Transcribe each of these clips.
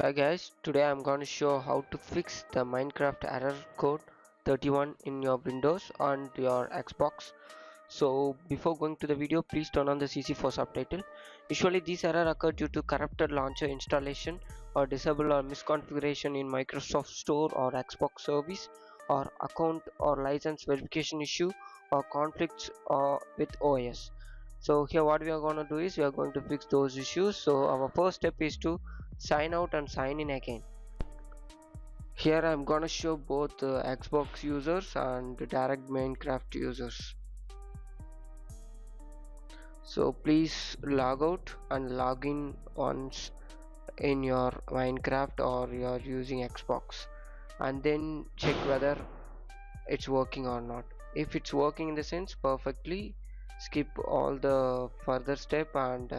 Hi guys, today I'm going to show how to fix the Minecraft error code 31 in your Windows and your Xbox. So before going to the video, please turn on the CC for subtitle. Usually this error occurs due to corrupted launcher installation or disable or misconfiguration in Microsoft Store or Xbox service, or account or license verification issue, or conflicts with OS. So here what we are going to do is we are going to fix those issues. So our first step is to sign out and sign in again. Here I'm gonna show both Xbox users and direct Minecraft users. So please log out and log in once in your Minecraft or you're using Xbox, and then check whether it's working or not. If it's working in the sense perfectly, skip all the further step and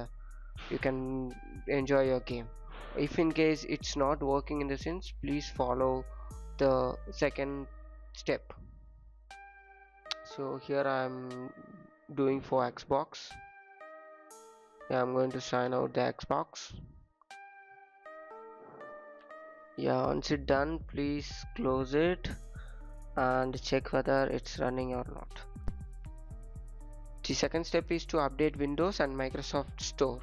you can enjoy your game. If in case it's not working in the sense, please follow the second step. So here I'm doing for Xbox. I'm going to sign out the Xbox. Once it's done, please close it and check whether it's running or not. The second step is to update Windows and Microsoft Store.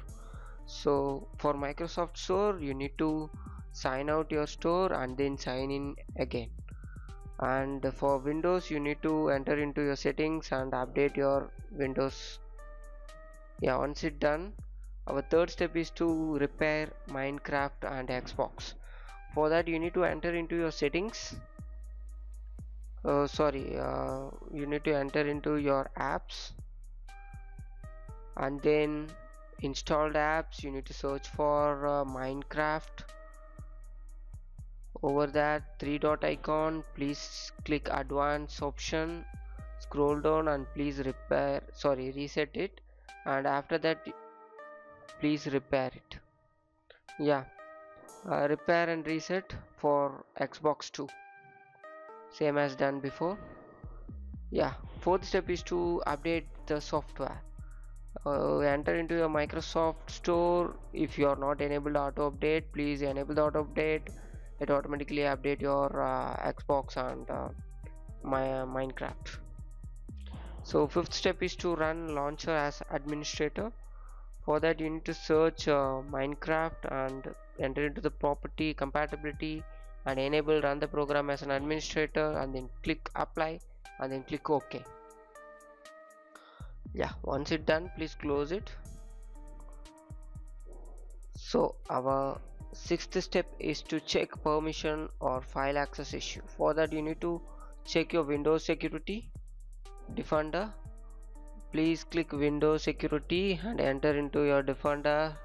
So for Microsoft Store, you need to sign out your store and then sign in again. And for Windows, you need to enter into your settings and update your Windows. Once it's done, our third step is to repair Minecraft and Xbox. For that, you need to enter into your settings. You need to enter into your apps, and then installed apps. You need to search for Minecraft. Over that three-dot icon, please click advanced option, scroll down and please reset it, and after that please repair it. Repair and reset for Xbox too, same as done before. Fourth step is to update the software. Enter into your Microsoft Store. If you are not enabled auto update, please enable the auto update. It automatically update your Xbox and Minecraft. So fifth step is to run launcher as administrator. For that, you need to search Minecraft and enter into the property compatibility and enable run the program as an administrator, and then click apply and then click OK. Once it's done, please close it. So our sixth step is to check permission or file access issue. For that, you need to check your Windows security defender. Please click Windows security and enter into your defender.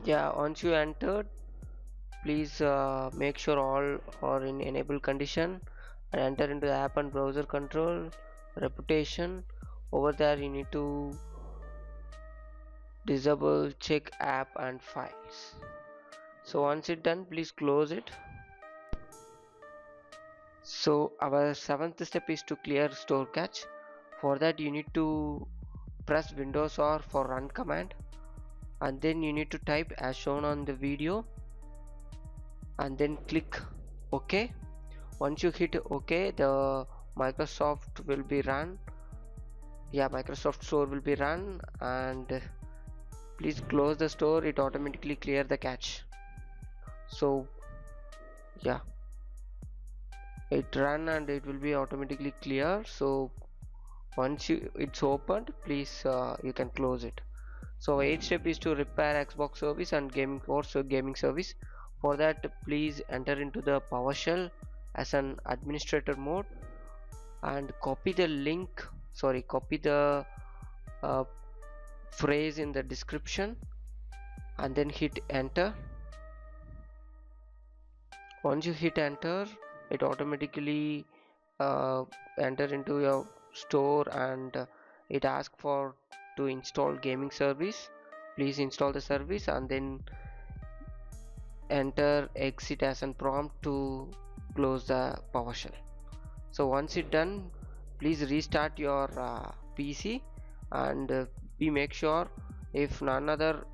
Once you entered, please make sure all are in enable condition and enter into the app and browser control, reputation. Over there you need to disable check app and files. So once it's done, please close it. So our seventh step is to clear store cache. For that, you need to press Windows R for run command, and then you need to type as shown on the video and then click OK. Once you hit OK, the Microsoft will be run. Microsoft Store will be run, and please close the store. It automatically clear the cache. So it run and it will be automatically clear. So once it's opened, please you can close it. So eighth step is to repair Xbox service and gaming service. For that, please enter into the PowerShell as an administrator mode and copy the phrase in the description and then hit enter. Once you hit enter, it automatically enter into your store, and it asks for to install gaming service. Please install the service and then enter exit as a prompt to close the PowerShell. So once it's done, please restart your PC and make sure if none other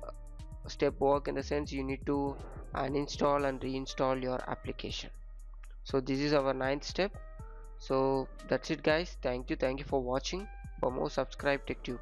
step work in the sense you need to uninstall and reinstall your application. So this is our ninth step. So that's it guys. Thank you for watching. For more, subscribe TechTube.